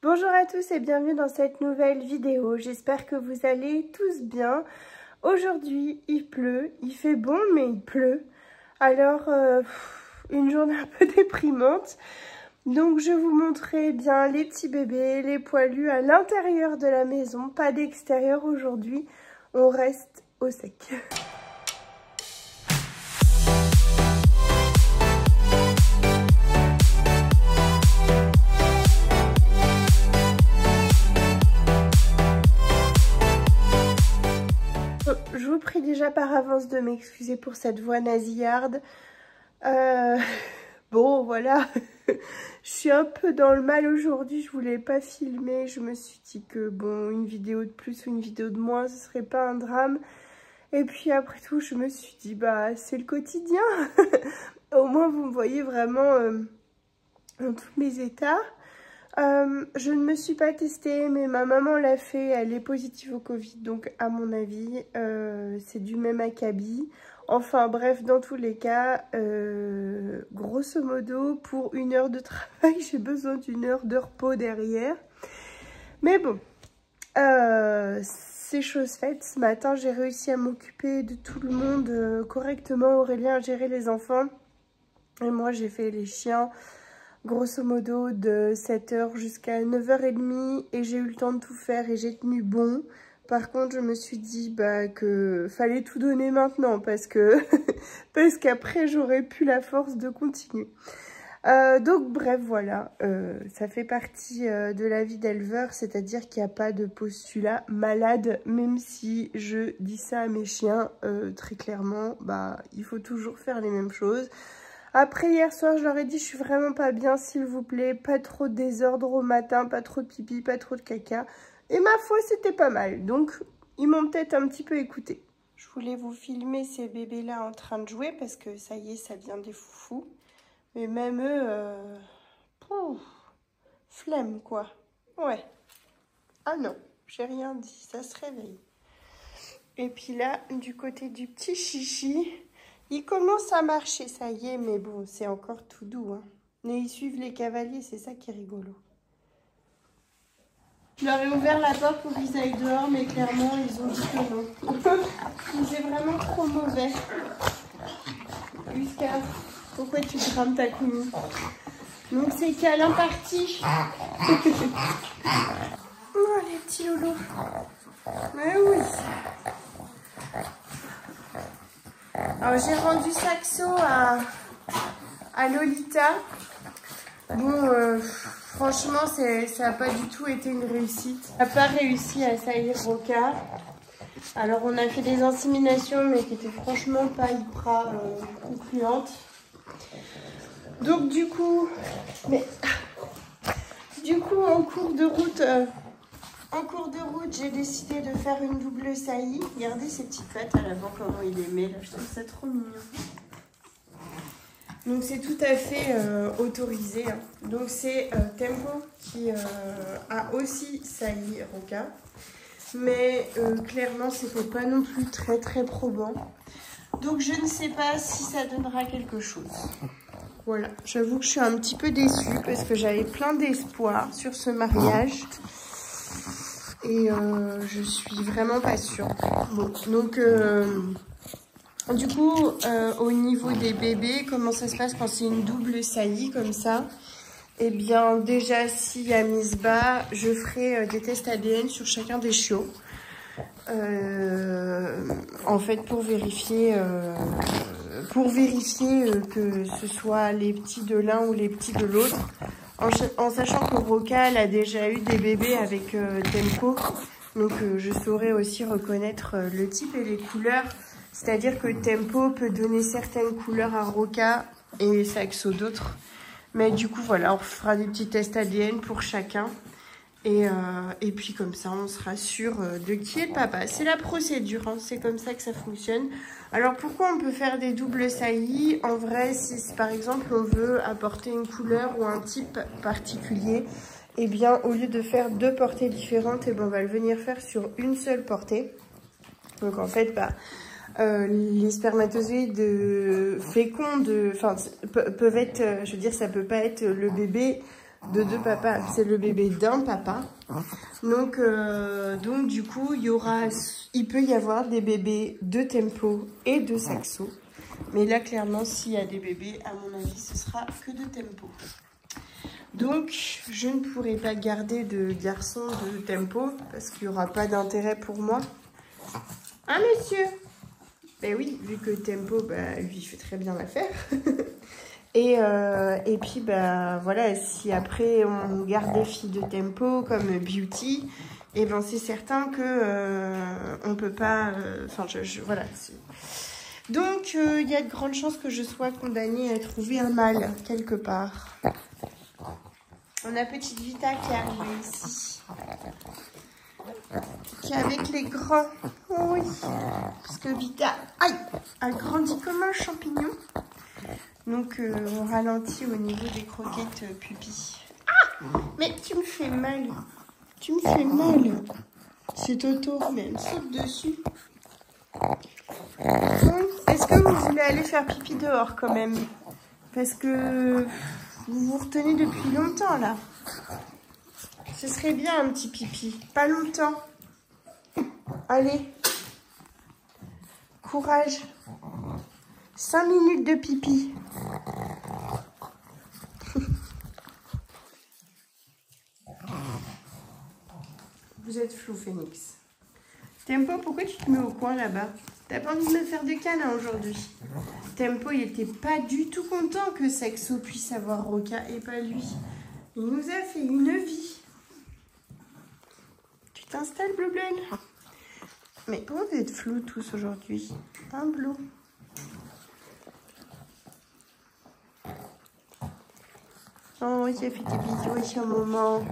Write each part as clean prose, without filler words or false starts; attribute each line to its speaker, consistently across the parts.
Speaker 1: Bonjour à tous et bienvenue dans cette nouvelle vidéo. J'espère que vous allez tous bien. Aujourd'hui, il pleut, il fait bon mais il pleut. Alors, une journée un peu déprimante. Donc, je vous montrerai bien les petits bébés, les poilus à l'intérieur de la maison, pas d'extérieur aujourd'hui. On reste au sec. Je vous prie déjà par avance de m'excuser pour cette voix nasillarde. Bon, voilà. Je suis un peu dans le mal aujourd'hui. Je voulais pas filmer. Je me suis dit que, bon, une vidéo de plus ou une vidéo de moins, ce serait pas un drame. Et puis après tout, je me suis dit, bah, c'est le quotidien. Au moins, vous me voyez vraiment dans tous mes états. Je ne me suis pas testée, mais ma maman l'a fait, elle est positive au Covid, donc à mon avis, c'est du même acabit. Enfin bref, dans tous les cas, grosso modo, pour 1 heure de travail, j'ai besoin d'1 heure de repos derrière. Mais bon, c'est chose faite. Ce matin, j'ai réussi à m'occuper de tout le monde correctement. Aurélien a géré les enfants et moi, j'ai fait les chiens. Grosso modo de 7h jusqu'à 9h30 et j'ai eu le temps de tout faire et j'ai tenu bon. Par contre, je me suis dit que fallait tout donner maintenant parce que parce qu'après j'aurais plus la force de continuer. Donc bref, voilà, ça fait partie de la vie d'éleveur, c'est-à-dire qu'il n'y a pas de postulat malade, même si je dis ça à mes chiens, très clairement, il faut toujours faire les mêmes choses. Après, hier soir, je leur ai dit, je suis vraiment pas bien, s'il vous plaît. Pas trop de désordre au matin, pas trop de pipi, pas trop de caca. Et ma foi, c'était pas mal. Donc, ils m'ont peut-être un petit peu écouté. Je voulais vous filmer ces bébés-là en train de jouer parce que ça y est, ça devient des foufous. Mais même eux, flemme, quoi. Ouais. Ah non, j'ai rien dit, ça se réveille. Et puis là, du côté du petit chichi... Il commence à marcher, ça y est, mais bon, c'est encore tout doux. Hein. Mais ils suivent les cavaliers, c'est ça qui est rigolo. Je leur ai ouvert la porte pour qu'ils aillent dehors, mais clairement, ils ont dit que non. C'est vraiment trop mauvais. Jusqu'à... Pourquoi tu crames ta commune? Donc c'est câlin parti. Oh, les petits loulous. Mais oui. Alors j'ai rendu Saxo à Lolita. Bon, franchement, ça n'a pas du tout été une réussite. On n'a pas réussi à saillir Roca. Alors on a fait des inséminations, mais qui étaient franchement pas hyper concluantes. Donc du coup, en cours de route... j'ai décidé de faire une double saillie. Regardez ces petites pattes à l'avant, comment il les met là. Je trouve ça trop mignon. Donc c'est tout à fait autorisé. Hein. Donc c'est Tempo qui a aussi sailli Roca. Mais clairement, c'était pas non plus très très probant. Donc je ne sais pas si ça donnera quelque chose. Voilà, j'avoue que je suis un petit peu déçue parce que j'avais plein d'espoir sur ce mariage. Et je suis vraiment pas sûre. Bon, donc du coup, au niveau des bébés, comment ça se passe quand c'est une double saillie comme ça? Eh bien, déjà, s'il y a mise bas, je ferai des tests ADN sur chacun des chiots. En fait, pour vérifier que ce soit les petits de l'un ou les petits de l'autre. En sachant que Roca, elle a déjà eu des bébés avec Tempo, donc je saurais aussi reconnaître le type et les couleurs. C'est-à-dire que Tempo peut donner certaines couleurs à Roca et Saxo d'autres. Mais du coup, voilà, on fera des petits tests ADN pour chacun. Et puis comme ça, on sera sûr de qui est le papa. C'est la procédure, hein, c'est comme ça que ça fonctionne. Alors pourquoi on peut faire des doubles saillies? En vrai, si par exemple on veut apporter une couleur ou un type particulier, eh bien au lieu de faire 2 portées différentes, eh bien, on va le venir faire sur une seule portée. Donc en fait, les spermatozoïdes féconds peuvent être, je veux dire, ça peut pas être le bébé de deux papas. C'est le bébé d'un papa. Donc du coup, il peut y avoir des bébés de Tempo et de Saxo. Mais là, clairement, s'il y a des bébés, à mon avis, ce sera que de Tempo. Donc, je ne pourrai pas garder de garçon de Tempo parce qu'il n'y aura pas d'intérêt pour moi. Hein, monsieur? Ben oui, vu que Tempo, bah, lui, il fait très bien l'affaire. Et puis, bah, voilà, si après on garde des filles de Tempo comme Beauty, et ben c'est certain que on peut pas... Enfin, voilà. Donc, il y a de grandes chances que je sois condamnée à trouver un mâle quelque part. On a petite Vita qui est arrivée ici. Qui est avec les grands. Oh oui. Parce que Vita, aïe, a grandi comme un champignon. Donc, on ralentit au niveau des croquettes pupilles. Ah! Mais tu me fais mal. Tu me fais mal. C'est Toto, mais elle me saute dessus. Est-ce que vous voulez aller faire pipi dehors quand même? Parce que vous vous retenez depuis longtemps là. Ce serait bien un petit pipi. Pas longtemps. Allez. Courage. 5 minutes de pipi. Vous êtes flou, Phoenix. Tempo, pourquoi tu te mets au coin là-bas? T'as pas envie de me faire de câlin aujourd'hui? Tempo, il était pas du tout content que Saxo puisse avoir Roca et pas lui. Il nous a fait une vie. Tu t'installes, Blue Blend? Mais pourquoi vous êtes flous tous aujourd'hui? Hein, Blue? Oh, il a fait des bisous ici un moment.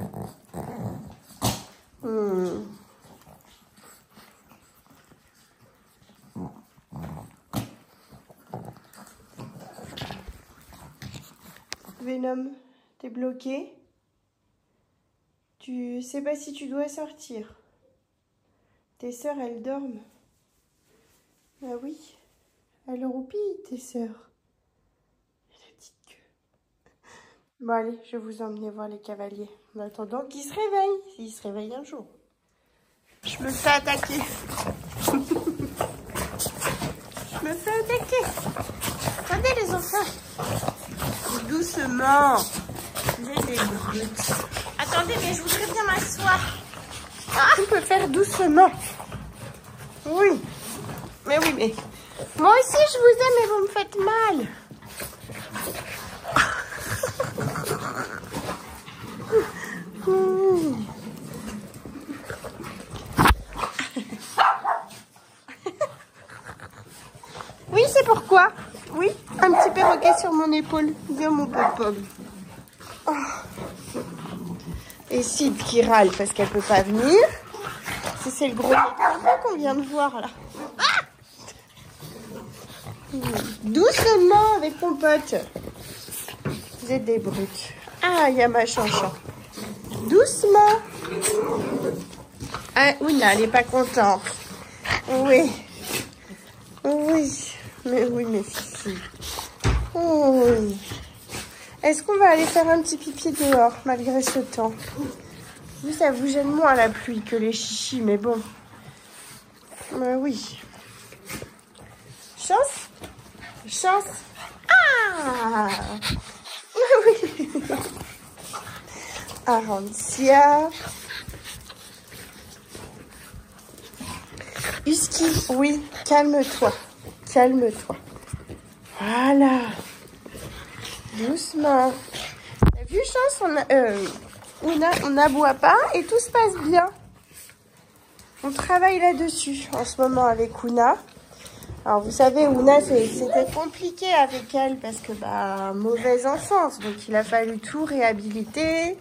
Speaker 1: Venom, t'es bloqué? Tu sais pas si tu dois sortir. Tes sœurs, elles dorment. Ah oui, elles roupillent, tes sœurs. La petite queue. Bon allez, je vais vous emmener voir les cavaliers. En attendant qu'ils se réveillent, s'ils se réveillent un jour. Je me fais attaquer. Je me fais attaquer. Attendez les enfants. Doucement. Vous êtes des brutes. Attendez, mais je voudrais bien m'asseoir. Ah, on peut faire doucement. Oui. Mais oui, mais... Moi aussi, je vous aime, mais vous me faites mal. Oui, c'est pourquoi. Oui, un petit perroquet sur mon épaule. Viens, mon pop-pop. Oh. Et Sid qui râle parce qu'elle peut pas venir. C'est le gros qu'on vient de voir là. Ah! Doucement avec ton pote. Vous êtes des brutes. Ah, il y a ma chanchon. Doucement. Ah, Ouna, elle n'est pas contente. Oui. Oui. Mais oui, mes filles. Oh, oui. Est-ce qu'on va aller faire un petit pipi dehors, malgré ce temps? Vous, ça vous gêne moins la pluie que les chichis, mais bon. Oui. Chance? Chance? Ah! Oui. Arancia. Husky, oui, calme-toi. Calme-toi. Voilà. Doucement. T'as vu, Chance, on n'aboie pas et tout se passe bien. On travaille là-dessus en ce moment avec Ouna. Alors, vous savez, Ouna, c'était compliqué avec elle parce que, mauvaise enfance. Donc, il a fallu tout réhabiliter.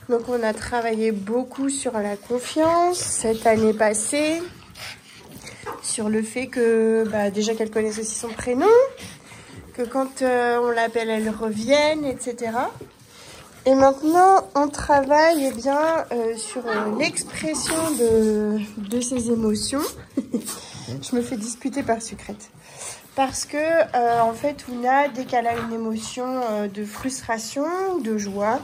Speaker 1: Donc, on a travaillé beaucoup sur la confiance cette année passée. Sur le fait que, déjà qu'elle connaisse aussi son prénom. Que quand on l'appelle, elle revienne, etc. Et maintenant, on travaille sur l'expression de ses émotions. Je me fais disputer par Sucrète. Parce que, en fait, Ouna, dès qu'elle a une émotion de frustration, de joie,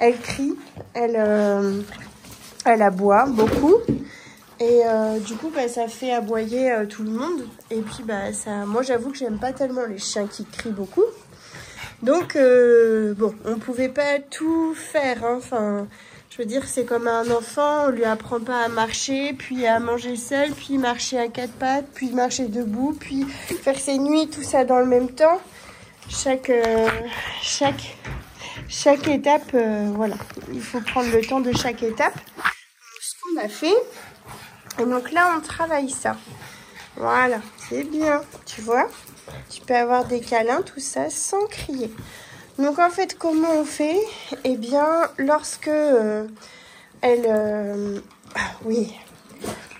Speaker 1: Elle crie, elle aboie beaucoup. Et du coup, bah, ça fait aboyer tout le monde. Et puis, bah, moi, j'avoue que j'aime pas tellement les chiens qui crient beaucoup. Donc, bon, on pouvait pas tout faire. Hein. Enfin, je veux dire, c'est comme un enfant. On lui apprend pas à marcher, puis à manger seul, puis marcher à quatre pattes, puis marcher debout, puis faire ses nuits, tout ça dans le même temps. Chaque étape, voilà. Il faut prendre le temps de chaque étape. Ce qu'on a fait. Et donc là, on travaille ça. Voilà, c'est bien, tu vois. Tu peux avoir des câlins, tout ça, sans crier. Donc en fait, comment on fait? Eh bien, lorsque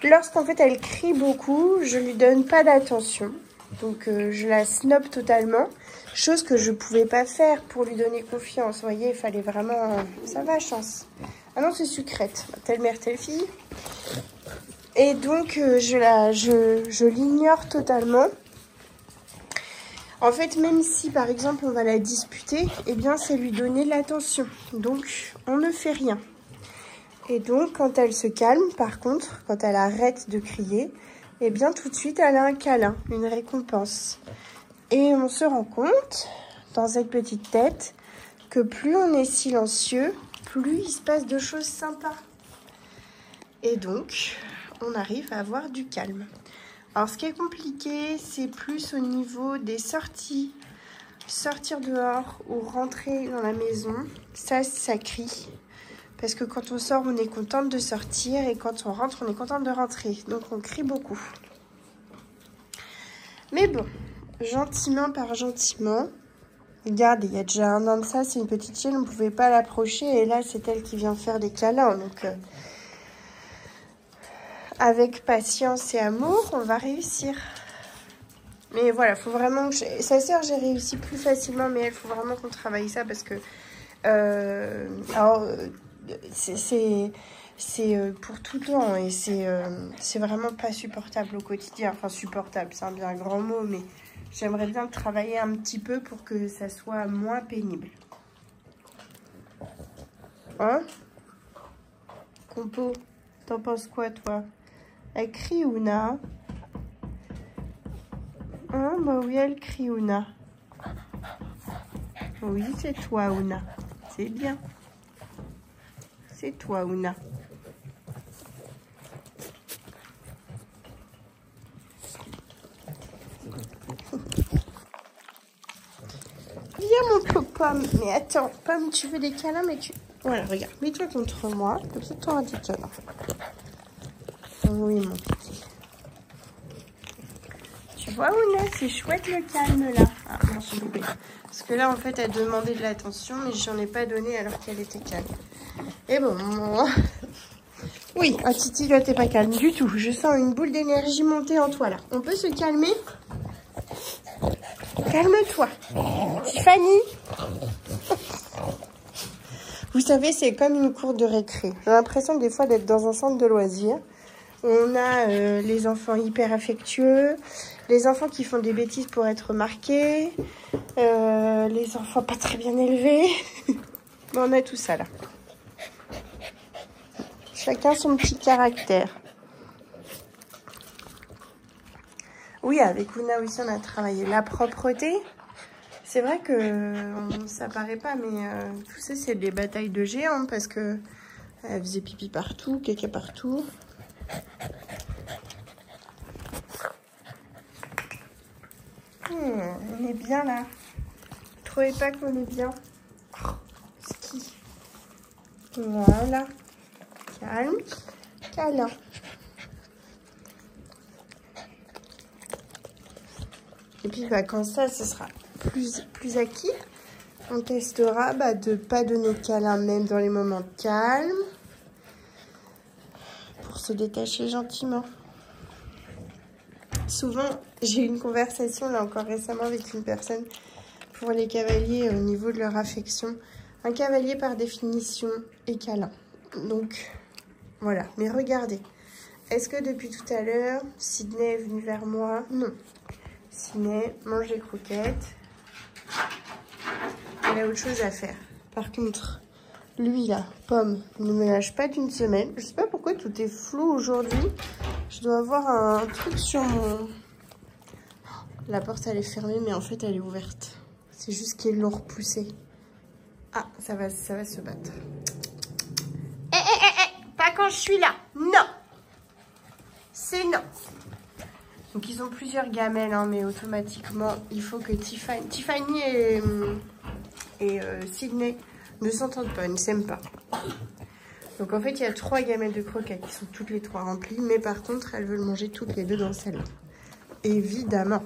Speaker 1: lorsqu'en fait elle crie beaucoup, je lui donne pas d'attention. Donc je la snob totalement. Chose que je pouvais pas faire pour lui donner confiance. Vous voyez, il fallait vraiment... Ça va, chance. Ah non, c'est sucrète. Telle mère, telle fille. Et donc, je l'ignore totalement. En fait, même si, par exemple, on va la disputer, eh bien, c'est lui donner l'attention. Donc, on ne fait rien. Et donc, quand elle se calme, par contre, quand elle arrête de crier, eh bien, tout de suite, elle a un câlin, une récompense. Et on se rend compte, dans cette petite tête, que plus on est silencieux, plus il se passe de choses sympas. Et donc... on arrive à avoir du calme. Alors, ce qui est compliqué, c'est plus au niveau des sorties. Sortir dehors ou rentrer dans la maison, ça crie. Parce que quand on sort, on est contente de sortir et quand on rentre, on est contente de rentrer. Donc, on crie beaucoup. Mais bon, gentiment par gentiment. Regarde, il y a déjà un an de ça, c'est une petite chienne, on ne pouvait pas l'approcher. Et là, c'est elle qui vient faire des câlins. Donc... avec patience et amour, on va réussir. Mais voilà, faut vraiment que sa sœur, j'ai réussi plus facilement, mais il faut vraiment qu'on travaille ça parce que c'est pour tout le temps et c'est vraiment pas supportable au quotidien. Enfin, supportable, c'est un bien grand mot, mais j'aimerais bien travailler un petit peu pour que ça soit moins pénible. Hein? Compo, t'en penses quoi, toi? Elle crie, Ouna. Hein, bah oui, elle crie, Ouna. Oui, c'est toi, Ouna. C'est bien. C'est toi, Ouna. Viens, mon Pomme. Mais attends, Pomme, tu veux des câlins, mais tu... Voilà, regarde. Mets-toi contre moi. Comme ça, tu auras des câlins. Oui, mon petit. Tu vois, Ouna, c'est chouette le calme, là. Ah, non, c'est loupé. Parce que là, en fait, elle demandait de l'attention, mais j'en ai pas donné alors qu'elle était calme. Et bon, oui, un Titi, là, t'es pas calme du tout. Je sens une boule d'énergie monter en toi, là. On peut se calmer? Calme-toi. Tiffany. Vous savez, c'est comme une cour de récré. J'ai l'impression des fois d'être dans un centre de loisirs. On a les enfants hyper affectueux, les enfants qui font des bêtises pour être marqués, les enfants pas très bien élevés. Bon, on a tout ça là. Chacun son petit caractère. Oui, avec Ouna aussi, on a travaillé la propreté. C'est vrai que ça paraît pas, mais tout ça, c'est des batailles de géants parce que elle faisait pipi partout, caca partout. On est bien là. Vous trouvez pas qu'on est bien? Ski. Voilà. Calme. Câlin. Et puis bah, quand ça, ce sera plus acquis, on testera de ne pas donner de câlin même dans les moments calmes pour se détacher gentiment. Souvent, j'ai eu une conversation là encore récemment avec une personne pour les cavaliers au niveau de leur affection. Un cavalier par définition est câlin. Donc voilà, mais regardez. Est-ce que depuis tout à l'heure, Sydney est venu vers moi? Non. Sydney mange des croquettes. Elle a autre chose à faire. Par contre, Lui là, Pomme, ne me lâche pas d'une semaine. Je sais pas pourquoi tout est flou aujourd'hui. Je dois avoir un truc sur mon... La porte elle est fermée mais en fait elle est ouverte. C'est juste qu'ils l'ont repoussée. Ah, ça va se battre. Pas quand je suis là. Non. C'est non. Donc ils ont plusieurs gamelles, hein, mais automatiquement, il faut que Tiffany et Sydney ne s'entendent pas, ne s'aiment pas. Donc en fait, il y a 3 gamelles de croquettes qui sont toutes les 3 remplies, mais par contre, elles veulent manger toutes les 2 dans celle-là. Évidemment.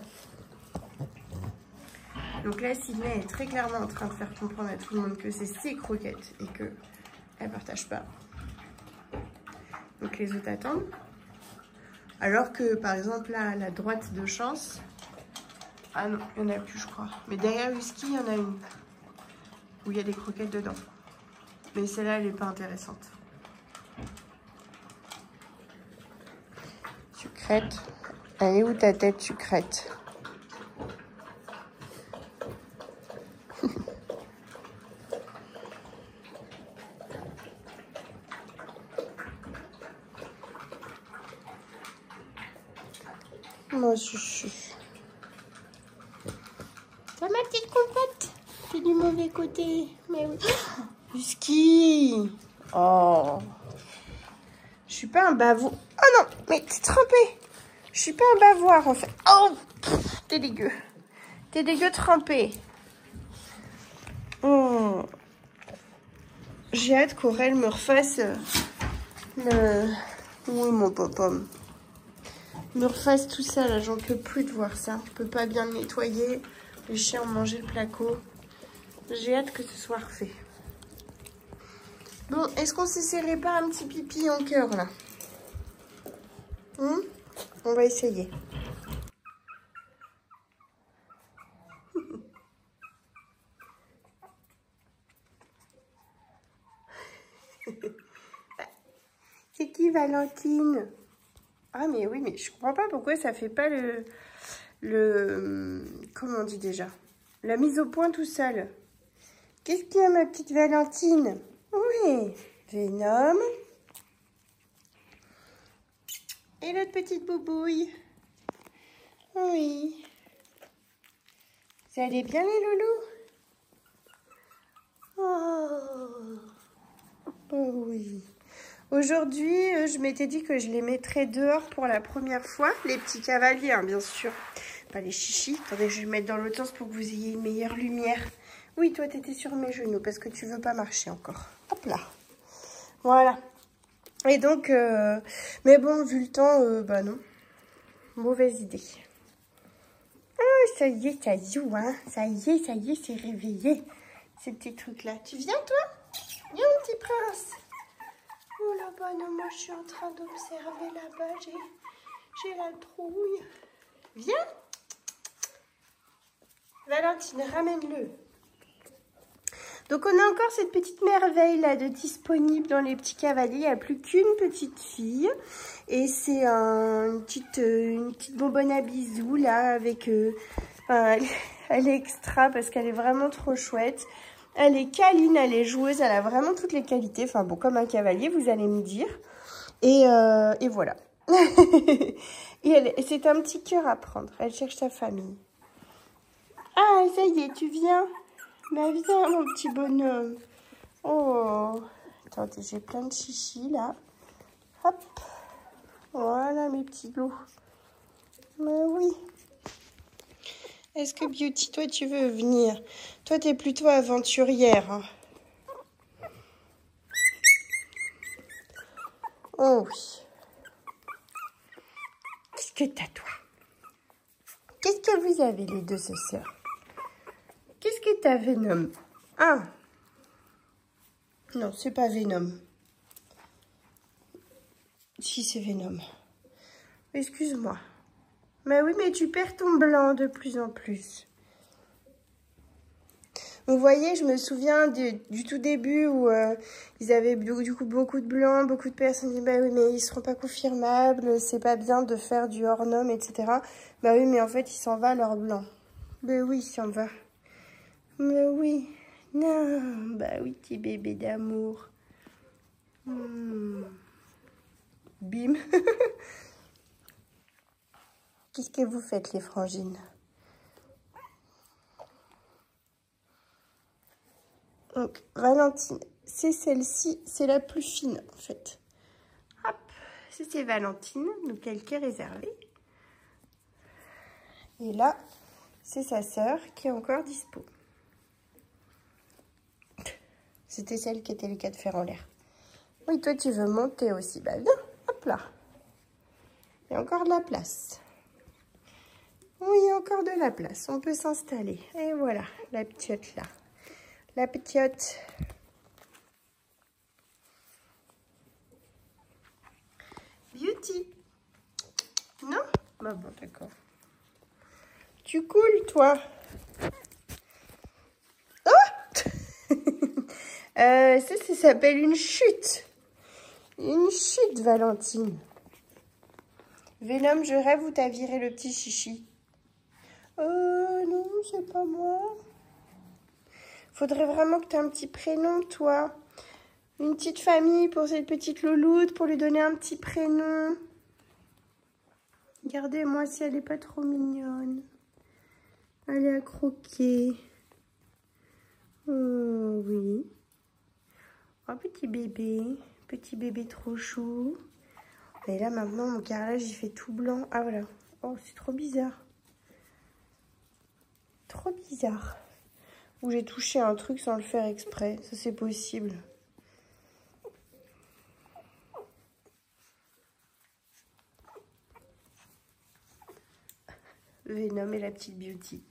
Speaker 1: Donc là, Sydney est très clairement en train de faire comprendre à tout le monde que c'est ses croquettes et qu'elle ne partage pas. Donc les autres attendent. Alors que, par exemple, là, à la droite de Chance... Ah non, il n'y en a plus, je crois. Mais derrière Husky, il y en a une. Où il y a des croquettes dedans. Mais celle-là, elle n'est pas intéressante. Sucrète. Elle est où ta tête, Sucrète? Moi, chouchou. Ça, ma petite compète. T'es du mauvais côté. Mais oui. Husky. Oh. Je suis pas un bavou. Oh non, mais t'es trempé. Je suis pas un bavoir, en fait. Oh, t'es dégueu. T'es dégueu trempé. Oh. J'ai hâte qu'Aurel me refasse le... Oui, mon pom-pom. Me refasse tout ça, là, j'en peux plus de voir ça. Je peux pas bien le nettoyer. Les chiens ont mangé le placo. J'ai hâte que ce soit refait. Bon, est-ce qu'on s'essaierait pas un petit pipi en cœur, là? On va essayer. C'est qui, Valentine? Ah, mais oui, mais je comprends pas pourquoi ça fait pas comment on dit déjà? La mise au point tout seul. Qu'est-ce qu'il y a, ma petite Valentine? Oui, Venom. Et notre petite boubouille. Oui. Vous allez bien, les loulous? Oh. Oh oui. Aujourd'hui, je m'étais dit que je les mettrais dehors pour la première fois. Les petits cavaliers, hein, bien sûr. Pas les chichis. Attendez, je vais le mettre dans l'autre sens pour que vous ayez une meilleure lumière. Oui, toi, tu étais sur mes genoux parce que tu veux pas marcher encore. Hop là. Voilà. Et donc, mais bon, vu le temps, bah non. Mauvaise idée. Ah, ça y est, ça joue, hein. Ça y est, c'est réveillé. Ces petits trucs-là. Tu viens, toi? Viens, mon petit prince. Oh là-bas, non, moi, je suis en train d'observer là-bas. J'ai la trouille. Viens. Valentine, ramène-le. Donc, on a encore cette petite merveille là de disponible dans les petits cavaliers. Il n'y a plus qu'une petite fille. Et c'est une petite bonbonne à bisous là avec... elle est extra parce qu'elle est vraiment trop chouette. Elle est câline, elle est joueuse, elle a vraiment toutes les qualités. Enfin bon, comme un cavalier, vous allez me dire. Et voilà. Et c'est un petit cœur à prendre. Elle cherche sa famille. Ah, ça y est, tu viens? Mais viens, mon petit bonhomme. Oh. Attendez, j'ai plein de chichis, là. Hop. Voilà, mes petits loups. Mais oui. Est-ce que Beauty, toi, tu veux venir? Toi, t'es plutôt aventurière. Hein. Oh oui. Qu'est-ce que t'as, toi? Qu'est-ce que vous avez, les deux sœurs? Qu'est-ce que t'as, Venom? Ah. Non, c'est pas Venom. Si, c'est Venom. Excuse-moi. Mais oui, mais tu perds ton blanc de plus en plus. Vous voyez, je me souviens du tout début où ils avaient du coup beaucoup de blancs, beaucoup de personnes disaient bah oui, mais ils seront pas confirmables, c'est pas bien de faire du hors-norme, etc. Bah oui, mais en fait, il s'en va leur blanc. Ben oui, il s'en va. Mais oui, Non, bah oui, petit bébé d'amour. Bim. Qu'est-ce que vous faites, les frangines? Donc, Valentine, c'est celle-ci, c'est la plus fine, en fait. Hop, c'est Valentine, donc elle qui est réservée. Et là, c'est sa sœur qui est encore dispo. C'était celle qui était les quatre fers en l'air. Oui, toi, tu veux monter aussi. Bah, viens, hop là. Il y a encore de la place. Oui, il y a encore de la place. On peut s'installer. Et voilà, la petite là. La petite. Beauty. Non? Bah bon, d'accord. Tu coules, toi. Oh! Ça s'appelle une chute. Une chute, Valentine. Venom, je rêve où t'as viré le petit chichi. Non, c'est pas moi. Faudrait vraiment que tu aies un petit prénom, toi. Une petite famille pour cette petite louloute, pour lui donner un petit prénom. Regardez-moi si elle est pas trop mignonne. Elle est à croquer. Oh oui. Oh, petit bébé trop chou. Et là maintenant mon carrelage il fait tout blanc. Ah voilà. Oh, c'est trop bizarre. Trop bizarre. Ou j'ai touché un truc sans le faire exprès. Ça c'est possible. Venom et la petite Beauty.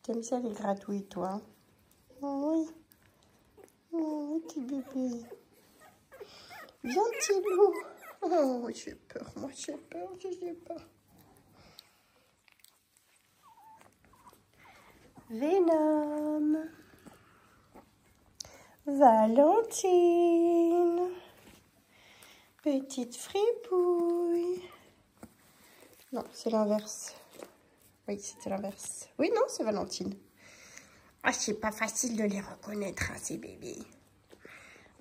Speaker 1: T'aimes ça les gratouilles, toi? Oh, oui. Oh, petit bébé. Viens, petit loup. Oh, j'ai peur. Moi, j'ai peur. Venom. Valentine. Petite fripouille. Non, c'est l'inverse. Oui, c'était l'inverse. Oui, non, c'est Valentine. Ah, c'est pas facile de les reconnaître, hein, ces bébés.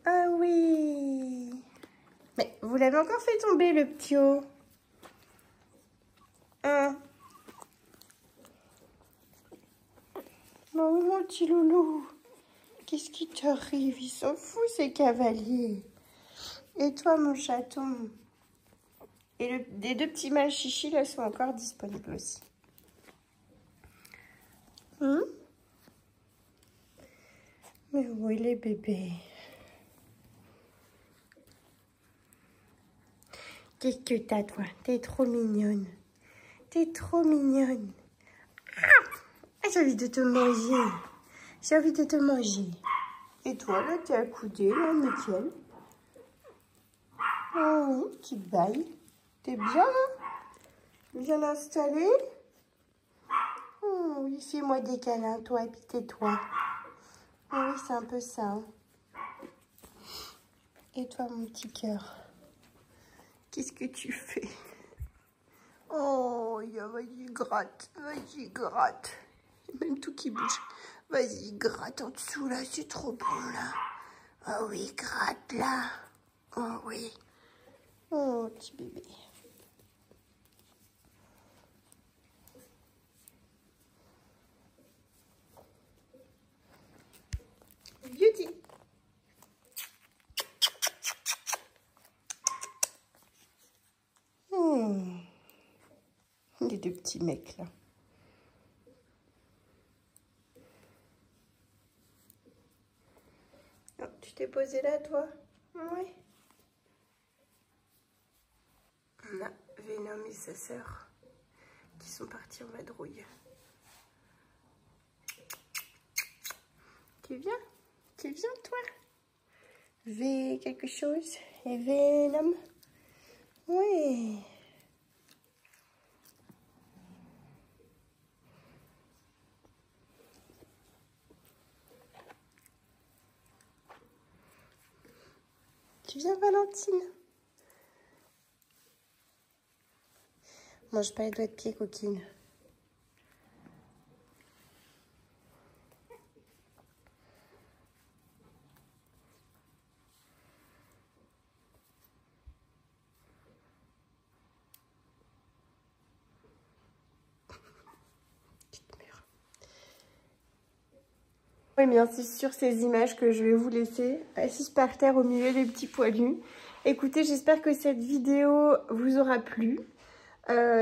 Speaker 1: Ah oui. Mais vous l'avez encore fait tomber, le ptio. Hein? Oh, mon petit loulou. Qu'est-ce qui t'arrive? Ils sont fous, ces cavaliers. Et toi, mon chaton? Et les deux petits mâles chichis, là, sont encore disponibles aussi. Mais oui, les bébés. Qu'est-ce que t'as, toi? T'es trop mignonne. T'es trop mignonne. Ah, j'ai envie de te manger. J'ai envie de te manger. Et toi, là, t'es accoudé, là, nickel. Oh oui, petite baille. T'es bien, là? Bien installé? Oh oui, fais-moi des câlins, toi, et puis tais-toi. Oh oui, c'est un peu ça. Hein. Et toi, mon petit cœur? Qu'est-ce que tu fais? Oh, vas-y, gratte. Vas-y, gratte. Même tout qui bouge. Vas-y, gratte en dessous, là. C'est trop bon, là. Oh oui, gratte, là. Oh oui. Oh, petit bébé. Beauty. Les deux petits mecs, là. Oh, tu t'es posé là, toi? Oui. On a Venom et sa sœur qui sont partis en vadrouille. Tu viens? Tu viens, toi? V quelque chose? Et Venom? Oui. Tu viens, Valentine? Mange pas les doigts de pied, coquine. Oui, bien c'est sur ces images que je vais vous laisser assise par terre au milieu des petits poilus. Écoutez, j'espère que cette vidéo vous aura plu.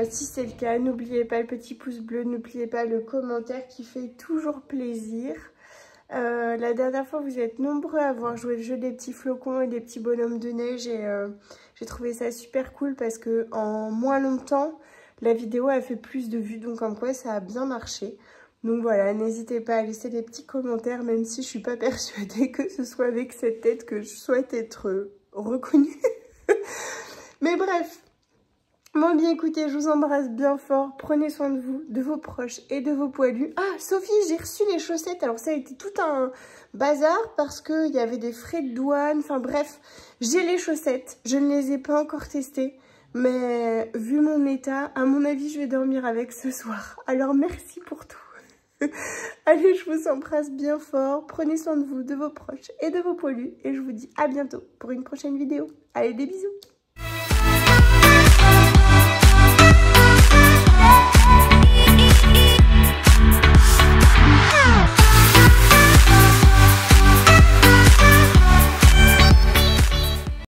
Speaker 1: Si c'est le cas, n'oubliez pas le petit pouce bleu, n'oubliez pas le commentaire qui fait toujours plaisir. La dernière fois, vous êtes nombreux à avoir joué le jeu des petits flocons et des petits bonhommes de neige et j'ai trouvé ça super cool parce que en moins longtemps, la vidéo a fait plus de vues, donc comme quoi ça a bien marché. Donc voilà, n'hésitez pas à laisser des petits commentaires, même si je suis pas persuadée que ce soit avec cette tête que je souhaite être reconnue. Mais bref, bon bien écoutez, je vous embrasse bien fort, prenez soin de vous, de vos proches et de vos poilus. Ah Sophie, j'ai reçu les chaussettes, alors ça a été tout un bazar parce qu'il y avait des frais de douane, enfin bref, j'ai les chaussettes, je ne les ai pas encore testées. Mais vu mon état, à mon avis, je vais dormir avec ce soir. Alors merci pour tout. Allez, je vous embrasse bien fort. Prenez soin de vous, de vos proches et de vos poilus. Et je vous dis à bientôt pour une prochaine vidéo. Allez, des bisous.